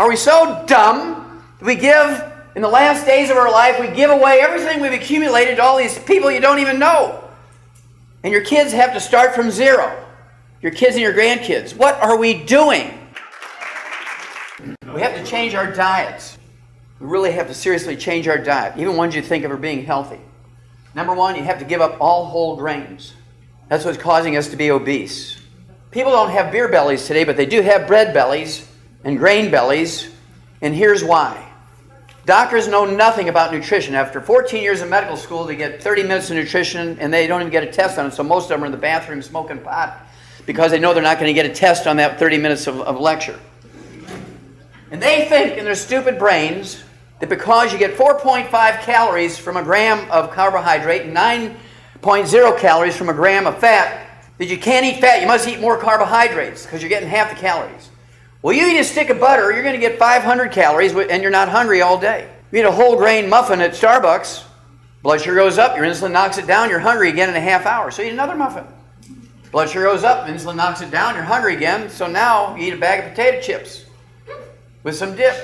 Are we so dumb that we give, in the last days of our life, we give away everything we've accumulated to all these people you don't even know? And your kids have to start from zero. Your kids and your grandkids. What are we doing? We have to change our diets. We really have to seriously change our diet, even ones you think of are being healthy. Number one, you have to give up all whole grains. That's what's causing us to be obese. People don't have beer bellies today, but they do have bread bellies and grain bellies, and here's why. Doctors know nothing about nutrition. After 14 years of medical school, they get 30 minutes of nutrition, and they don't even get a test on it, so most of them are in the bathroom smoking pot because they know they're not going to get a test on that 30 minutes of lecture. And they think in their stupid brains that because you get 4.5 calories from a gram of carbohydrate and 9.0 calories from a gram of fat, that you can't eat fat, you must eat more carbohydrates because you're getting half the calories. Well, you eat a stick of butter, you're going to get 500 calories and you're not hungry all day. You eat a whole grain muffin at Starbucks, blood sugar goes up, your insulin knocks it down, you're hungry again in a half hour. So eat another muffin. Blood sugar goes up, insulin knocks it down, you're hungry again. So now you eat a bag of potato chips with some dip.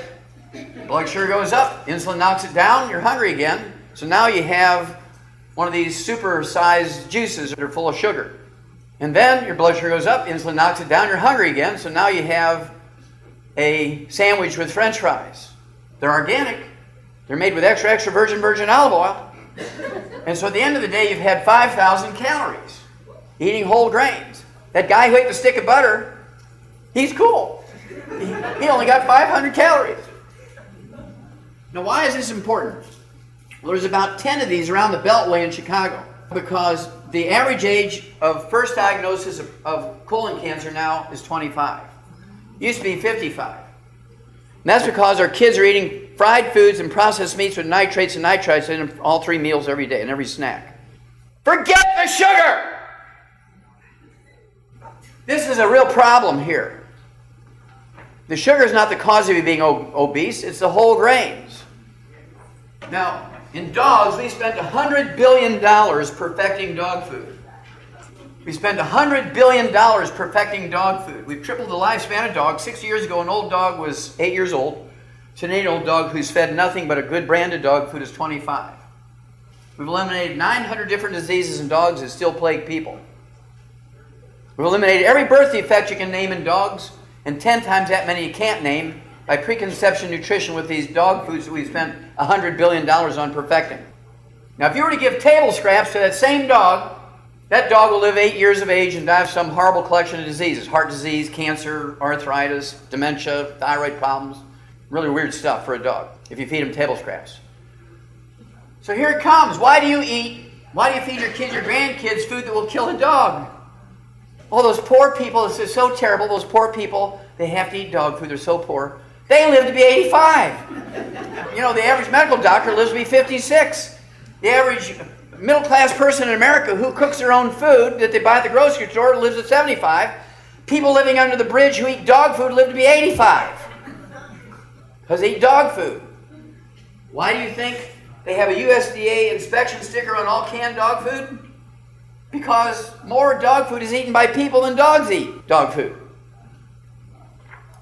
Blood sugar goes up, insulin knocks it down, you're hungry again. So now you have one of these super-sized juices that are full of sugar. And then your blood sugar goes up, insulin knocks it down, you're hungry again. So now you have a sandwich with French fries. They're organic. They're made with extra virgin olive oil. And so at the end of the day, you've had 5,000 calories eating whole grains. That guy who ate the stick of butter, he's cool. He only got 500 calories. Now, why is this important? Well, there's about 10 of these around the Beltway in Chicago because the average age of first diagnosis of colon cancer now is 25. Used to be 55. And that's because our kids are eating fried foods and processed meats with nitrates and nitrites in all 3 meals every day and every snack. Forget the sugar! This is a real problem here. The sugar is not the cause of you being obese, it's the whole grains. Now, in dogs, we spent $100 billion perfecting dog food. We spent $100 billion perfecting dog food. We've tripled the lifespan of dogs. 6 years ago, an old dog was 8 years old. Today, an old dog who's fed nothing but a good branded dog food is 25. We've eliminated 900 different diseases in dogs that still plague people. We've eliminated every birth defect you can name in dogs, and 10 times that many you can't name by preconception nutrition with these dog foods that we've spent $100 billion on perfecting. Now, if you were to give table scraps to that same dog, that dog will live 8 years of age and die of some horrible collection of diseases. Heart disease, cancer, arthritis, dementia, thyroid problems. Really weird stuff for a dog if you feed him table scraps. So here it comes. Why do you feed your kids, your grandkids, food that will kill a dog? Oh, those poor people, this is so terrible. Those poor people, they have to eat dog food. They're so poor. They live to be 85. You know, the average medical doctor lives to be 56. The average middle-class person in America who cooks their own food that they buy at the grocery store lives at 75. People living under the bridge who eat dog food live to be 85 because they eat dog food. Why do you think they have a USDA inspection sticker on all canned dog food? Because more dog food is eaten by people than dogs eat dog food.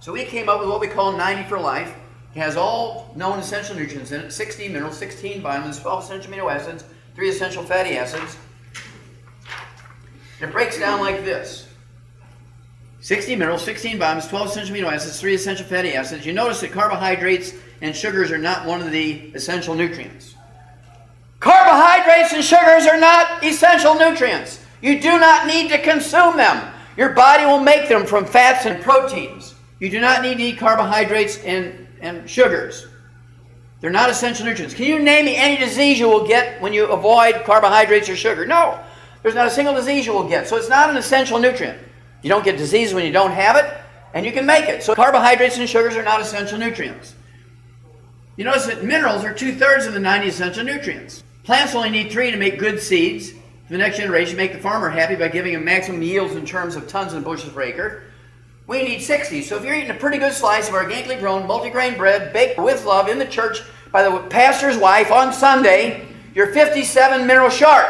So we came up with what we call 90 for Life. It has all known essential nutrients in it, 16 minerals, 16 vitamins, 12 essential amino acids, 3 essential fatty acids. It breaks down like this. 60 minerals, 16 vitamins, 12 essential amino acids, 3 essential fatty acids. You notice that carbohydrates and sugars are not one of the essential nutrients. Carbohydrates and sugars are not essential nutrients. You do not need to consume them. Your body will make them from fats and proteins. You do not need to eat carbohydrates and sugars. They're not essential nutrients. Can you name me any disease you will get when you avoid carbohydrates or sugar? No. There's not a single disease you will get. So it's not an essential nutrient. You don't get disease when you don't have it, and you can make it. So carbohydrates and sugars are not essential nutrients. You notice that minerals are 2/3 of the 90 essential nutrients. Plants only need 3 to make good seeds. For the next generation, make the farmer happy by giving him maximum yields in terms of tons and bushels per acre. We need 60. So if you're eating a pretty good slice of organically grown multigrain bread baked with love in the church by the pastor's wife on Sunday, you're 57 minerals short.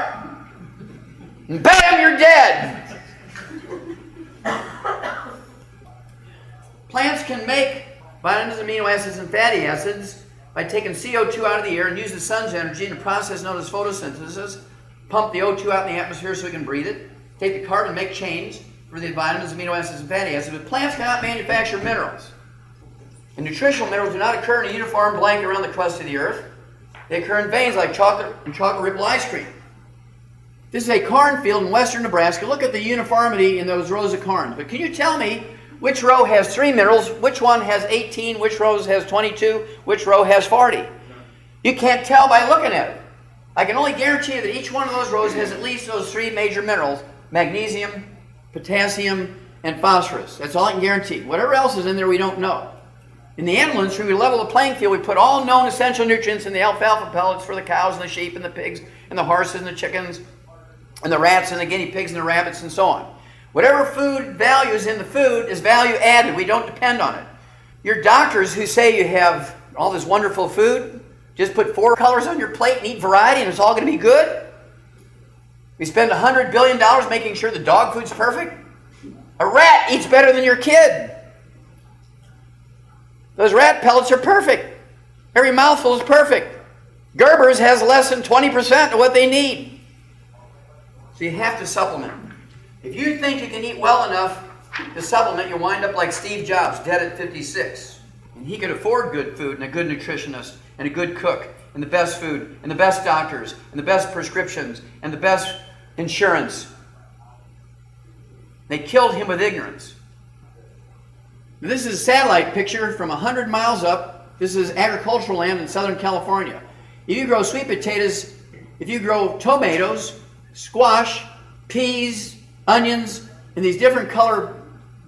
And bam, you're dead. Plants can make Vitamins, amino acids, and fatty acids by taking CO2 out of the air and use the sun's energy in a process known as photosynthesis. Pump the O2 out in the atmosphere so we can breathe it. Take the carbon, make chains for the vitamins, amino acids, and fatty acids. But plants cannot manufacture minerals. And nutritional minerals do not occur in a uniform blanket around the crust of the earth. They occur in veins like chocolate and chocolate ripple ice cream. This is a cornfield in western Nebraska. Look at the uniformity in those rows of corn. But can you tell me which row has 3 minerals, which one has 18, which row has 22, which row has 40? You can't tell by looking at it. I can only guarantee you that each one of those rows has at least those 3 major minerals: magnesium, potassium, and phosphorus. That's all I can guarantee. Whatever else is in there, we don't know. In the animal industry, we level the playing field. We put all known essential nutrients in the alfalfa pellets for the cows and the sheep and the pigs and the horses and the chickens and the rats and the guinea pigs and the rabbits and so on. Whatever food value is in the food is value added. We don't depend on it. Your doctors who say you have all this wonderful food, just put 4 colors on your plate and eat variety and it's all going to be good. We spend $100 billion making sure the dog food's perfect. A rat eats better than your kid. Those rat pellets are perfect. Every mouthful is perfect. Gerber's has less than 20% of what they need. So you have to supplement. If you think you can eat well enough to supplement, you'll wind up like Steve Jobs, dead at 56. And he could afford good food and a good nutritionist and a good cook and the best food and the best doctors and the best prescriptions and the best insurance. They killed him with ignorance. This is a satellite picture from 100 miles up. This is agricultural land in Southern California. If you grow sweet potatoes, if you grow tomatoes, squash, peas, onions, and these different color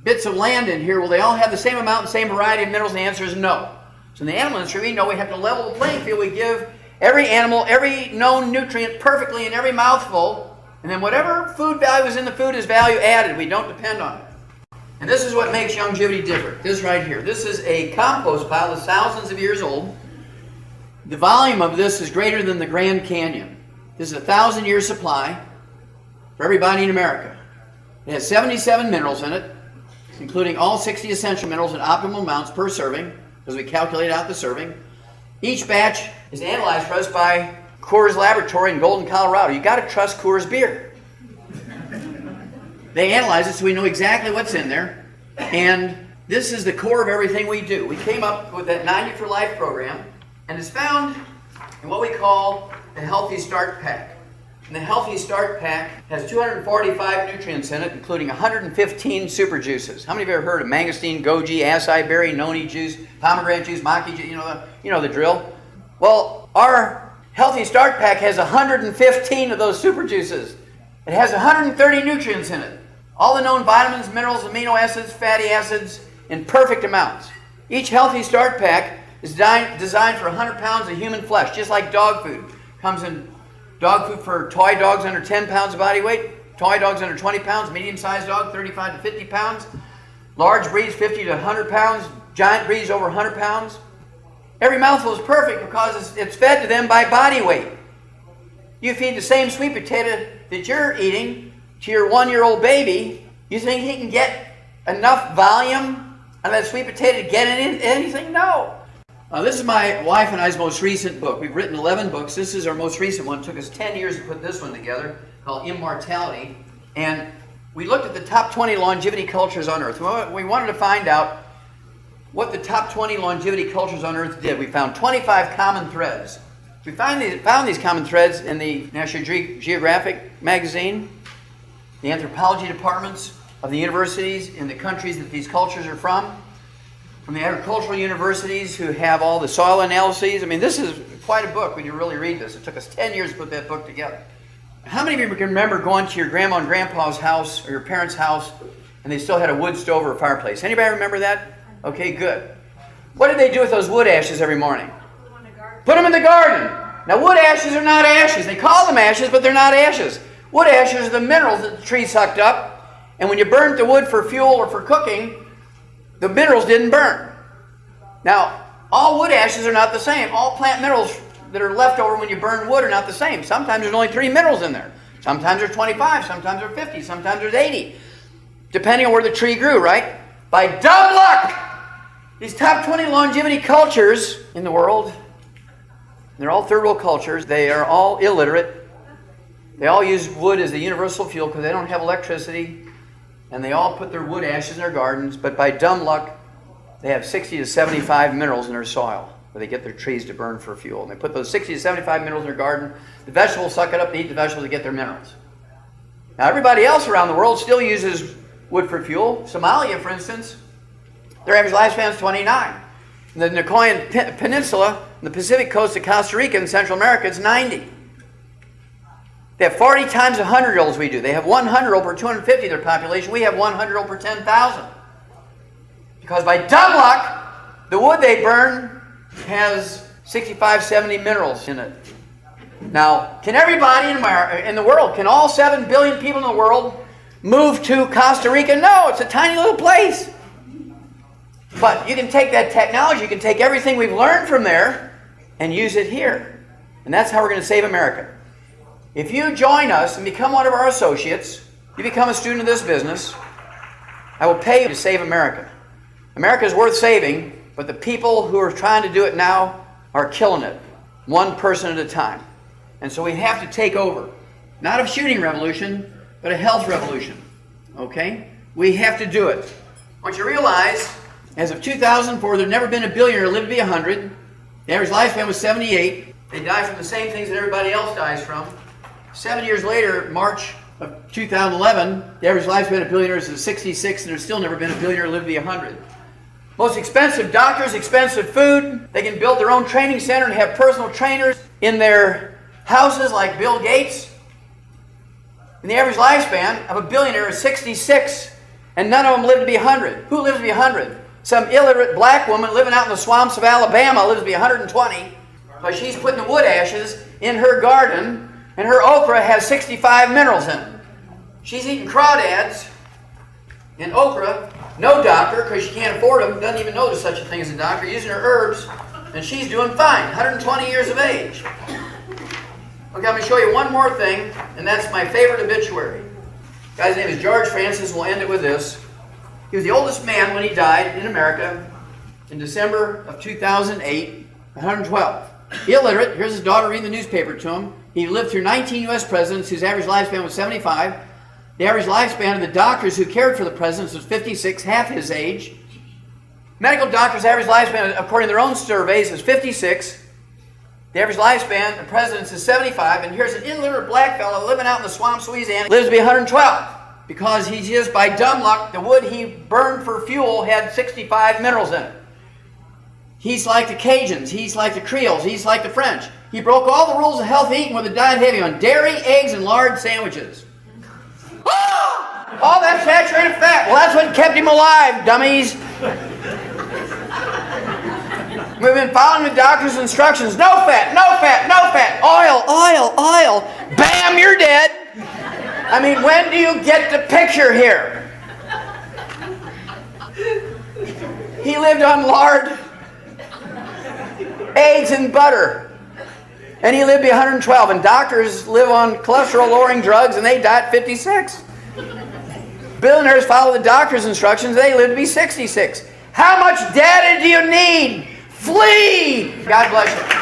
bits of land in here, will they all have the same amount and same variety of minerals? And the answer is no. So in the animal industry, we know we have to level the playing field. We give every animal every known nutrient perfectly in every mouthful, and then whatever food value is in the food is value added. We don't depend on it. And this is what makes Youngevity different. This right here. This is a compost pile that's thousands of years old. The volume of this is greater than the Grand Canyon. This is a 1,000-year supply for everybody in America. It has 77 minerals in it, including all 60 essential minerals in optimal amounts per serving, because we calculate out the serving. Each batch is analyzed for us by Coors Laboratory in Golden, Colorado. You got to trust Coors beer. They analyze it so we know exactly what's in there. And this is the core of everything we do. We came up with that 90 for Life program, and it's found in what we call the Healthy Start Pack. And the Healthy Start Pack has 245 nutrients in it, including 115 super juices. How many of you have heard of mangosteen, goji, acai berry, noni juice, pomegranate juice, maki juice? You know the drill. Well, our Healthy Start Pack has 115 of those super juices. It has 130 nutrients in it. All the known vitamins, minerals, amino acids, fatty acids in perfect amounts. Each Healthy Start Pack is designed for 100 pounds of human flesh, just like dog food. Comes in dog food for toy dogs under 10 pounds of body weight, toy dogs under 20 pounds, medium-sized dog 35 to 50 pounds, large breeds 50 to 100 pounds, giant breeds over 100 pounds. Every mouthful is perfect because it's fed to them by body weight. You feed the same sweet potato that you're eating to your 1-year-old baby, you think he can get enough volume on that sweet potato to get anything? No. This is my wife and I's most recent book. We've written 11 books. This is our most recent one. It took us 10 years to put this one together, called Immortality. And we looked at the top 20 longevity cultures on Earth. We wanted to find out what the top 20 longevity cultures on Earth did. We found 25 common threads. We found these common threads in the National Geographic magazine, the anthropology departments of the universities in the countries that these cultures are from the agricultural universities who have all the soil analyses. I mean, this is quite a book when you really read this. It took us 10 years to put that book together. How many of you can remember going to your grandma and grandpa's house or your parents' house and they still had a wood stove or a fireplace? Anybody remember that? Okay, good. What did they do with those wood ashes every morning? Put them in the garden. Now, wood ashes are not ashes. They call them ashes, but they're not ashes. Wood ashes are the minerals that the tree sucked up, and when you burnt the wood for fuel or for cooking, the minerals didn't burn. Now, all wood ashes are not the same. All plant minerals that are left over when you burn wood are not the same. Sometimes there's only 3 minerals in there. Sometimes there's 25, sometimes there's 50, sometimes there's 80, depending on where the tree grew, right? By dumb luck, These top 20 longevity cultures in the world, they're all third world cultures. They are all illiterate. They all use wood as the universal fuel because they don't have electricity. And they all put their wood ashes in their gardens. But by dumb luck, they have 60 to 75 minerals in their soil where they get their trees to burn for fuel. And they put those 60 to 75 minerals in their garden. The vegetables suck it up, they eat the vegetables to get their minerals. Now everybody else around the world still uses wood for fuel. Somalia, for instance, their average lifespan is 29. In the Nicoyan Peninsula, on the Pacific coast of Costa Rica and Central America, it's 90. They have 40 times the 100-year-olds we do. They have 100-year-old per 250 of their population. We have 100-year-old per 10,000. Because by dumb luck, the wood they burn has 65, 70 minerals in it. Now, can everybody in the world, can all 7 billion people in the world move to Costa Rica? No, it's a tiny little place. But you can take that technology, you can take everything we've learned from there and use it here. And that's how we're going to save America. If you join us and become one of our associates, you become a student of this business, I will pay you to save America. America is worth saving, but the people who are trying to do it now are killing it, one person at a time. And so we have to take over. Not a shooting revolution, but a health revolution. Okay? We have to do it. Once you realize, as of 2004, there'd never been a billionaire who lived to be 100. The average lifespan was 78. They die from the same things that everybody else dies from. 7 years later, March of 2011, the average lifespan of billionaires is 66, and there's still never been a billionaire who lived to be 100. Most expensive doctors, expensive food. They can build their own training center and have personal trainers in their houses like Bill Gates. And the average lifespan of a billionaire is 66, and none of them live to be 100. Who lives to be 100? Some illiterate black woman living out in the swamps of Alabama lives to be 120 because she's putting the wood ashes in her garden, and her okra has 65 minerals in it. She's eating crawdads and okra, no doctor because she can't afford them, doesn't even know there's such a thing as a doctor, using her herbs, and she's doing fine, 120 years of age. Okay, I'm going to show you one more thing, and that's my favorite obituary. The guy's name is George Francis. We'll end it with this. He was the oldest man when he died in America in December of 2008, 112. Illiterate. Here's his daughter reading the newspaper to him. He lived through 19 U.S. presidents whose average lifespan was 75. The average lifespan of the doctors who cared for the presidents was 56, half his age. Medical doctors' average lifespan, according to their own surveys, is 56. The average lifespan of presidents is 75. And here's an illiterate black fellow living out in the swamps of Louisiana, lives to be 112. Because he just, by dumb luck, the wood he burned for fuel had 65 minerals in it. He's like the Cajuns, he's like the Creoles, he's like the French. He broke all the rules of healthy eating with a diet heavy on dairy, eggs, and lard sandwiches. All that saturated fat. Well, that's what kept him alive, dummies. We've been following the doctor's instructions. No fat, no fat, no fat. Oil, oil, oil. Bam, you're dead. I mean, when do you get the picture here? He lived on lard, eggs, and butter. And he lived to be 112. And doctors live on cholesterol-lowering drugs, and they die at 56. Billionaires follow the doctor's instructions. They live to be 66. How much data do you need? Flee! God bless you.